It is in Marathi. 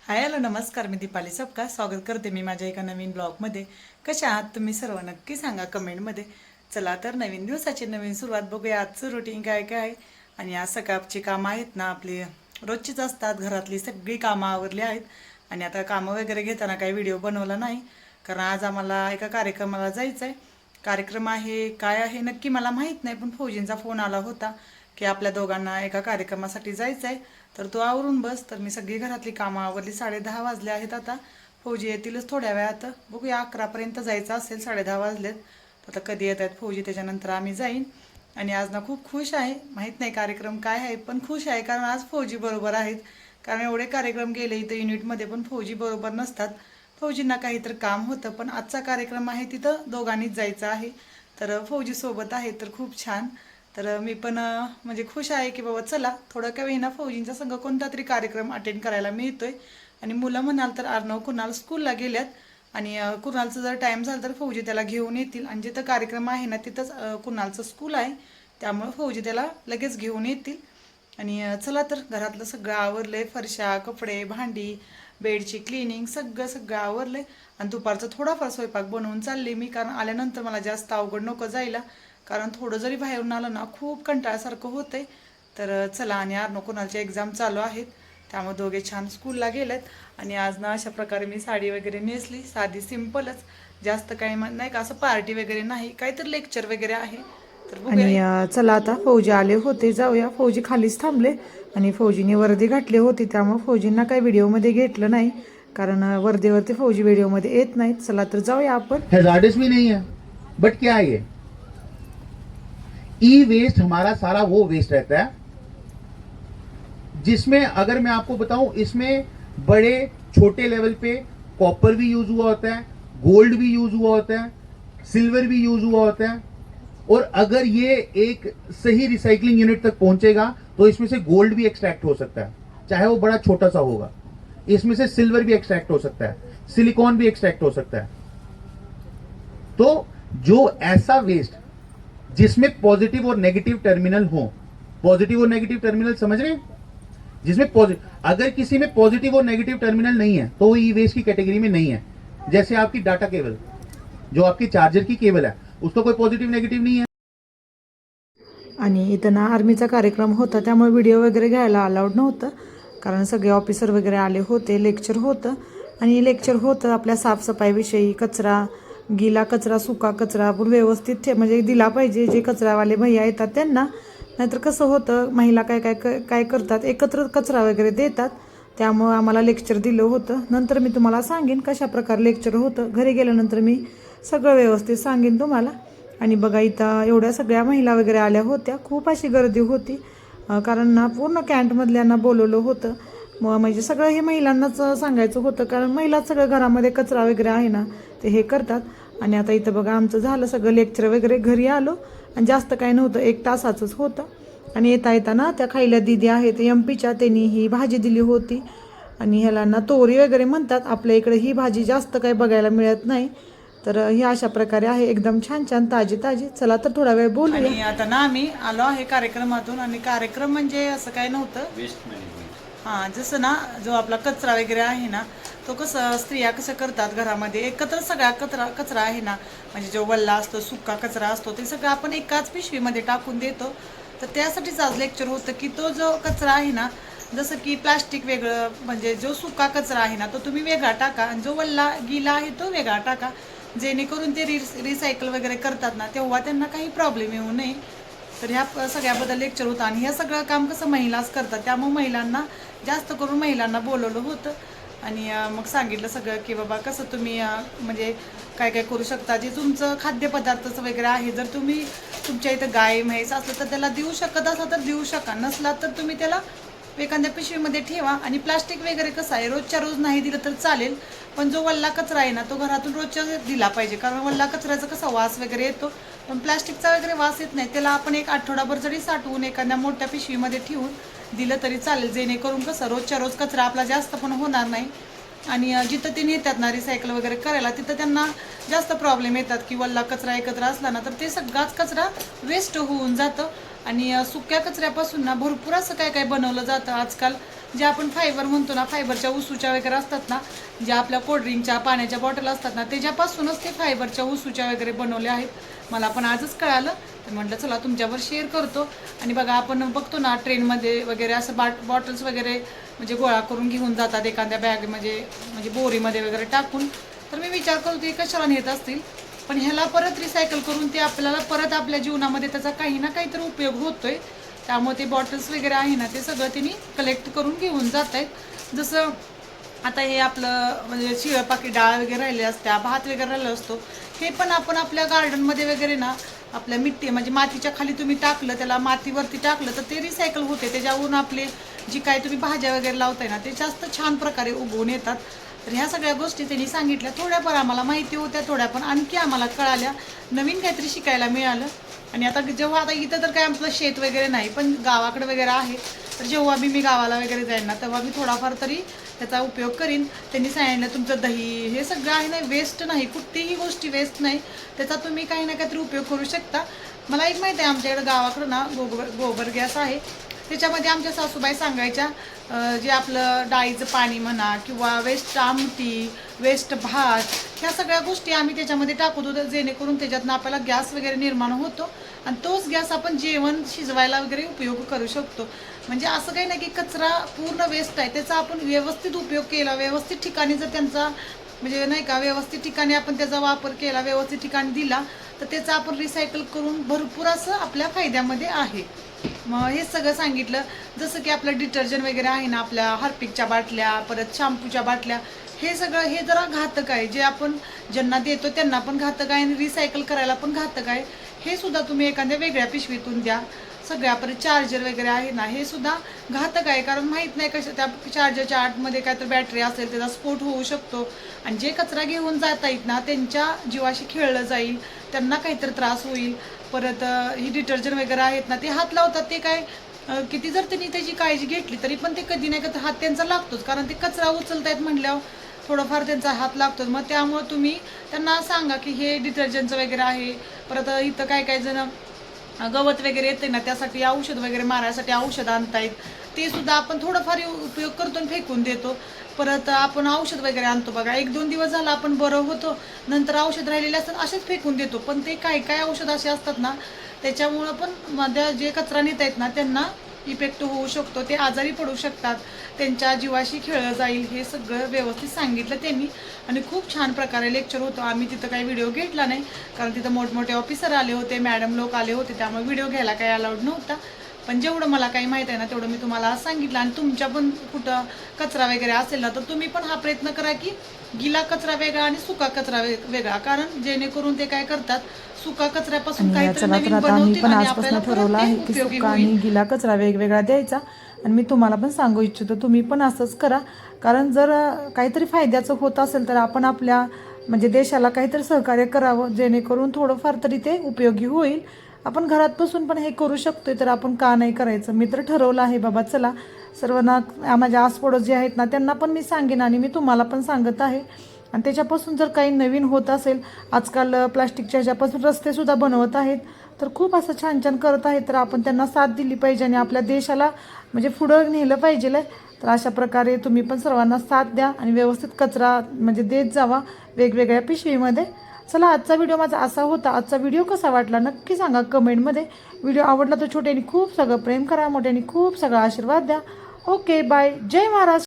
हाय हॅलो नमस्कार, मी दीपाली सबका स्वागत करते मी माझ्या एका नवीन ब्लॉगमध्ये. कशा आहात तुम्ही सर्व नक्की सांगा कमेंटमध्ये. चला तर नवीन दिवसाची नवीन सुरुवात बघूया. आजचं रुटीन काय काय आहे आणि आज सकाळची कामं आहेत ना आपली रोजचीच असतात. घरातली सगळी कामं आवरली आहेत आणि आता कामं वगैरे घेताना काही व्हिडिओ बनवला नाही कारण आज आम्हाला एका कार्यक्रमाला जायचं आहे. कार्यक्रम आहे काय आहे नक्की मला माहीत नाही, पण फौजींचा फोन आला होता की आपल्या दोघांना एका कार्यक्रमासाठी जायचं आहे तर तू आवरून बस. तर मी सगळी घरातली कामं आवरली. 10:30 वाजले आहेत आता. फौजी येतीलच थोड्या वेळात. बघूया 11पर्यंत जायचं असेल. 10:30 वाजलेत. आता कधी येत आहेत फौजी त्याच्यानंतर आम्ही जाईन. आणि आज ना खूप खुश आहे. माहीत नाही कार्यक्रम काय आहे पण खुश आहे कारण आज फौजी बरोबर आहेत. कारण एवढे कार्यक्रम गेले इथं युनिटमध्ये पण फौजी बरोबर नसतात. फौजींना काहीतरी काम होतं पण आजचा कार्यक्रम आहे तिथं दोघांनीच जायचं आहे. तर फौजी सोबत आहे तर खूप छान. तर मी पण म्हणजे खुश आहे की बाबा चला थोडं का होईना फौजींचा संघ कोणता तरी कार्यक्रम अटेंड करायला मिळतोय. आणि मुलं म्हणाल तर अर्णव कुणाल स्कूलला गेल्यात आणि कुणालचं जर टाईम झाला तर फौजी त्याला घेऊन येतील. आणि जिथं कार्यक्रम आहे ना तिथंच कुणालचं स्कूल आहे त्यामुळे फौजी त्याला लगेच घेऊन येतील. आणि चला तर घरातलं सगळं आवरलंय. फरशा कपडे भांडी बेडची क्लिनिंग सगळं सगळं आवरलंय. आणि दुपारचं थोडाफार स्वयंपाक बनवून चालले मी कारण आल्यानंतर मला जास्त अवघड नको जायला. कारण थोडं जरी बाहेरून आलं ना खूप कंटाळ्यासारखं होतंय. तर चला. आणि अर्णव कुणालचे एक्झाम चालू आहेत त्यामुळे दोघे छान स्कूलला गेलेत. आणि आज ना अशा प्रकारे मी साडी वगैरे नेसली. साधी सिंपलच, जास्त काही नाही का असं पार्टी वगैरे नाही, काहीतरी लेक्चर वगैरे आहे. तर आणि चला आता फौजी आले होते जाऊया. फौजी खालीच थांबले आणि फौजीने वर्दी घातली होती त्यामुळे फौजींना काही व्हिडिओमध्ये घेतलं नाही कारण वर्दीवरती फौजी व्हिडिओमध्ये येत नाहीत. चला तर जाऊया आपण. हैजार्डस भी नहीं है, बट क्या है ये ई वेस्ट हमारा सारा वो वेस्ट रहता है जिसमें अगर मैं आपको बताऊं इसमें बड़े छोटे लेवल पे कॉपर भी यूज हुआ होता है, गोल्ड भी यूज हुआ होता है, सिल्वर भी यूज हुआ होता है. और अगर ये एक सही रिसाइकलिंग यूनिट तक पहुंचेगा तो इसमें से गोल्ड भी एक्सट्रैक्ट हो सकता है, चाहे वो बड़ा छोटा सा होगा. इसमें से सिल्वर भी एक्सट्रैक्ट हो सकता है, सिलिकॉन भी एक्सट्रैक्ट हो सकता है. तो जो ऐसा वेस्ट जिसमें पॉजिटिव और नेगेटिव टर्मिनल हो, पॉजिटिव और नेगेटिव टर्मिनल समझ रहे हैं, जिसमें अगर किसी में पॉजिटिव और नेगेटिव टर्मिनल नहीं है तो वो ई वेस्ट की कैटेगरी में नहीं है. जैसे आपकी डाटा केबल, जो आपकी चार्जर की केबल है, उसका कोई पॉजिटिव नेगेटिव नहीं है. आणि इथं ना आर्मीचा कार्यक्रम होता त्यामुळे व्हिडिओ वगैरे घ्यायला अलाउड नव्हतं कारण सगळे ऑफिसर वगैरे आले होते. लेक्चर होतं आणि लेक्चर होतं आपल्या साफसफाईविषयी. कचरा गिला कचरा सुका कचरा आपण व्यवस्थित म्हणजे दिला पाहिजे जे कचरावाले भैया येतात त्यांना. नाहीतर कसं होतं महिला काय काय काय करतात एकत्र कचरा वगैरे देतात. त्यामुळं आम्हाला लेक्चर दिलं होतं. नंतर मी तुम्हाला सांगेन कशा प्रकारे लेक्चर होतं. घरी गेल्यानंतर मी सगळं व्यवस्थित सांगेन तुम्हाला. आणि बघा इथं एवढ्या सगळ्या महिला वगैरे आल्या होत्या. खूप अशी गर्दी होती कारण ना पूर्ण कॅन्टमधल्यांना बोलवलं होतं. म्हणजे सगळं हे महिलांनाच सांगायचं होतं कारण महिलाच सगळं घरामध्ये कचरा वगैरे आहे ना ते हे करतात. आणि आता इथं बघा आमचं झालं सगळं लेक्चर वगैरे. घरी आलो आणि जास्त काही नव्हतं, 1 तासाचंच होतं. आणि येता येताना त्या खायल्या दिदी आहेत MP च्या त्यांनी ही भाजी दिली होती. आणि ह्याला ना तोरी वगैरे म्हणतात. आपल्या इकडे ही भाजी जास्त काही बघायला मिळत नाही. तर ही अशा प्रकारे आहे एकदम छान छान ताजी ताजी. चला तर थोडा वेळ बोलूया. आणि आता ना आम्ही आलो आहे कार्यक्रमातून. आणि कार्यक्रम म्हणजे असं काही नव्हतं, वेस्ट मॅनेजमेंट. हां जसं ना जो आपला कचरा वगैरे आहे ना तो कसं स्त्रिया कसं करतात घरामध्ये एकत्र सगळा कचरा आहे ना, म्हणजे जो वल्ला असतो सुका कचरा असतो ते सगळं आपण एकाच पिशवीमध्ये टाकून देतो. तर त्यासाठीच आज लेक्चर होतं की तो जो कचरा आहे ना, जसं की प्लास्टिक वेगळं, म्हणजे जो सुका कचरा आहे ना तो तुम्ही वेगळा टाका आणि जो वल्ला गिला आहे तो वेगळा टाका, जेणेकरून ते रिसायकल वगैरे करतात ना तेव्हा त्यांना काही प्रॉब्लेम येऊ नये. तर ह्या सगळ्याबद्दल लेक्चर होतं. आणि हे सगळं काम कसं महिलाच करतात त्यामुळे महिलांना जास्त करून महिलांना बोलवलं होतं. आणि मग सांगितलं सगळं की बाबा कसं तुम्ही म्हणजे काय काय करू शकता. जे तुमचं खाद्यपदार्थाचं वगैरे आहे जर तुम्ही तुमच्या इथं गाय म्हैस असलं तर त्याला देऊ शकत असला तर देऊ शका, नसला तर तुम्ही त्याला एखाद्या पिशवीमध्ये ठेवा. आणि प्लास्टिक वगैरे कसं आहे रोजच्या रोज नाही दिलं तर चालेल, पण जो वल्ला कचरा आहे ना तो घरातून रोजच्या दिला पाहिजे कारण वल्ला कचऱ्याचा कसा वास वगैरे येतो पण प्लास्टिकचा वगैरे वास येत नाही. त्याला आपण 1 आठवडाभर जरी साठवून एखाद्या मोठ्या पिशवीमध्ये ठेवून दिलं तरी चालेल, जेणेकरून कसं रोजच्या रोज कचरा आपला जास्त पण होणार नाही. आणि जिथं ते नेतात ना रिसायकल वगैरे करायला तिथं त्यांना जास्त प्रॉब्लेम येतात की वल्ला कचरा एकत्र असला ना तर ते सगळाच कचरा वेस्ट होऊन जातं. आणि सुक्या कचऱ्यापासून ना भरपूर असं काय काय बनवलं जातं आजकाल. जे आपण फायबर म्हणतो ना, फायबरच्या उसूच्या वगैरे असतात ना, ज्या आपल्या कोल्ड्रिंकच्या पाण्याच्या बॉटल असतात ना, त्याच्यापासूनच ते फायबरच्या उसूच्या वगैरे बनवले आहेत. मला पण आजच कळालं, तर म्हटलं चला तुमच्यावर शेअर करतो. आणि बघा आपण बघतो ना ट्रेनमध्ये वगैरे असं बॉटल्स वगैरे म्हणजे गोळा करून घेऊन जातात एखाद्या बॅग म्हणजे बोरीमध्ये वगैरे टाकून. तर मी विचार करतो ते कशाला नेत असतील, पण ह्याला परत रिसायकल करून ते आपल्याला परत आपल्या जीवनामध्ये त्याचा काही ना काहीतरी उपयोग होतोय. त्यामुळे ते बॉटल्स वगैरे आहे ना, ते सगळं त्यांनी कलेक्ट करून घेऊन जात आहेत. जसं आता हे आपलं म्हणजे शिळपाकी डाळ वगैरे राहिली असत्या, भात वगैरे राहिला असतो, हे पण आपण आपल्या गार्डनमध्ये वगैरे ना आपल्या मिट्टी म्हणजे मातीच्या खाली तुम्ही टाकलं, त्याला मातीवरती टाकलं तर ते रिसायकल होते. त्याच्यावरून आपले जी काय तुम्ही भाज्या वगैरे लावताय ना, ते जास्त छान प्रकारे उगवून येतात. तर ह्या सगळ्या गोष्टी त्यांनी सांगितल्या. थोड्याफार आम्हाला माहिती होत्या, थोड्या पण आणखी आम्हाला कळाल्या, नवीन काहीतरी शिकायला मिळालं. आणि आता जेव्हा आता इथं तर काय आपलं शेत वगैरे नाही, पण गावाकडे वगैरे आहे, तर जेव्हा मी गावाला वगैरे जाईन ना, तेव्हा मी थोडाफार तरी त्याचा उपयोग करीन. त्यांनी सांगितलं तुमचं दही हे सगळं आहे ना, वेस्ट नाही, कुठलीही गोष्टी वेस्ट नाही, त्याचा तुम्ही काही ना काहीतरी उपयोग करू शकता. मला एक माहिती आहे, आमच्याकडे गावाकडं ना गोबर गॅस आहे. त्याच्यामध्ये आमच्या सासूबाई सांगायच्या, जे आपलं डाळीचं पाणी म्हणा किंवा वेस्ट आमटी, वेस्ट भात, ह्या सगळ्या गोष्टी आम्ही त्याच्यामध्ये टाकत होतो, जेणेकरून त्याच्यातनं आपल्याला गॅस वगैरे निर्माण होतो आणि तोच गॅस आपण जेवण शिजवायला वगैरे उपयोग करू शकतो. म्हणजे असं काही नाही की कचरा पूर्ण वेस्ट आहे, त्याचा आपण व्यवस्थित उपयोग केला, व्यवस्थित ठिकाणी जर त्यांचा म्हणजे नाही का व्यवस्थित ठिकाणी आपण त्याचा वापर केला, व्यवस्थित ठिकाणी दिला, तर त्याचा आपण रिसायकल करून भरपूर असं आपल्या फायद्यामध्ये आहे. मग हे सगळं सांगितलं. जसं की आपलं डिटर्जंट वगैरे आहे ना, आपल्या हार्पिकच्या बाटल्या, परत शॅम्पूच्या बाटल्या, हे सगळं हे जरा घातक आहे. जे आपण ज्यांना देतो त्यांना पण घातक आहे आणि रिसायकल करायला पण घातक आहे. हे सुद्धा तुम्ही एखाद्या वेगळ्या पिशवीतून द्या. सगळ्या परत चार्जर वगैरे आहे ना, हे सुद्धा घातक आहे, कारण माहीत नाही कशा त्या चार्जरच्या आतमध्ये काय तर बॅटरी असेल, त्याचा स्फोट होऊ शकतो. आणि जे कचरा घेऊन जात आहेत ना, त्यांच्या जीवाशी खेळलं जाईल, त्यांना काहीतरी त्रास होईल. परत ही डिटर्जंट वगैरे आहेत ना, ते हात लावतात, ते काय किती जर त्यांनी त्याची काळजी घेतली तरी पण ते कधी नाही कधी हात त्यांचा लागतोच, कारण ते कचरा उचलतायत म्हटल्यावर थोडंफार त्यांचा हात लागतोच. मग त्यामुळे तुम्ही त्यांना सांगा की हे डिटर्जंटचं वगैरे आहे. परत इथं काय काय जण गवत वगैरे येते ना, त्यासाठी औषध वगैरे मारायसाठी औषध आणतायत, ते सुद्धा आपण थोडंफार उपयोग करतो आणि फेकून देतो. परत आपण औषध वगैरे आणतो बघा, 1-2 दिवस झाला आपण बरं होतो, नंतर औषध राहिलेले असतात असेच फेकून देतो. पण ते काय काय औषध असे असतात ना, त्याच्यामुळं पण मध्ये जे कचरा नेत आहेत ना, त्यांना इफेक्ट होऊ शकतो, ते आजारी पडू शकतात, त्यांच्या जीवाशी खेळलं जाईल. हे सगळं व्यवस्थित सांगितलं त्यांनी आणि खूप छान प्रकारे लेक्चर होतं. आम्ही तिथं काही व्हिडिओ घेतला नाही, कारण तिथं मोठमोठे ऑफिसर आले होते, मॅडम लोक आले होते, त्यामुळे व्हिडिओ घ्यायला काही अलाउड नव्हता. पण जेवढं मला काही माहीत आहे ना, तेवढं मी तुम्हाला सांगितलं. आणि तुमच्या पण कुठं कचरा वगैरे असेल ना, तर तुम्ही पण हा प्रयत्न करा की गिला कचरा वेगळा आणि सुका कचरा वेगळा, कारण जेणेकरून ते काय करतात, सुका कचऱ्यापासून काहीतरी नवीन बनवतील आणि आपल्याला ठरवलं आहे की उपयोगी सुका आणि होईल. गिला कचरा वेगवेगळा द्यायचा. आणि मी तुम्हाला पण सांगू इच्छितो, तुम्ही पण असंच करा. कारण जर काहीतरी फायद्याचं होत असेल तर आपण आपल्या म्हणजे देशाला काहीतरी सहकार्य करावं, जेणेकरून थोडंफार तरी ते उपयोगी होईल. आपण घरात बसून पण हे करू शकतोय, तर आपण का नाही करायचं. मी तर ठरवलं आहे बाबा, चला सर्वांना माझ्या आसपडोस जे आहेत ना, त्यांना पण मी सांगेन आणि मी तुम्हाला पण सांगत आहे. आणि त्याच्यापासून जर काही नवीन होत असेल, आजकाल प्लास्टिकच्या ह्याच्यापासून रस्तेसुद्धा बनवत आहेत, तर खूप असं छान छान करत आहेत, तर आपण त्यांना साथ दिली पाहिजे आणि आपल्या देशाला म्हणजे पुढं नेलं पाहिजे. तर अशा प्रकारे तुम्ही पण सर्वांना साथ द्या आणि व्यवस्थित कचरा म्हणजे देत जावा वेगवेगळ्या पिशवीमध्ये. चला, आजचा व्हिडिओ माझा असा होता. आजचा व्हिडिओ कसा वाटला नक्की सांगा कमेंटमध्ये. व्हिडिओ आवडला तर छोट्याने खूप सगळं प्रेम करा, मोठ्याने खूप सगळा आशीर्वाद द्या. Okay, bye. जय महाराष्ट्र.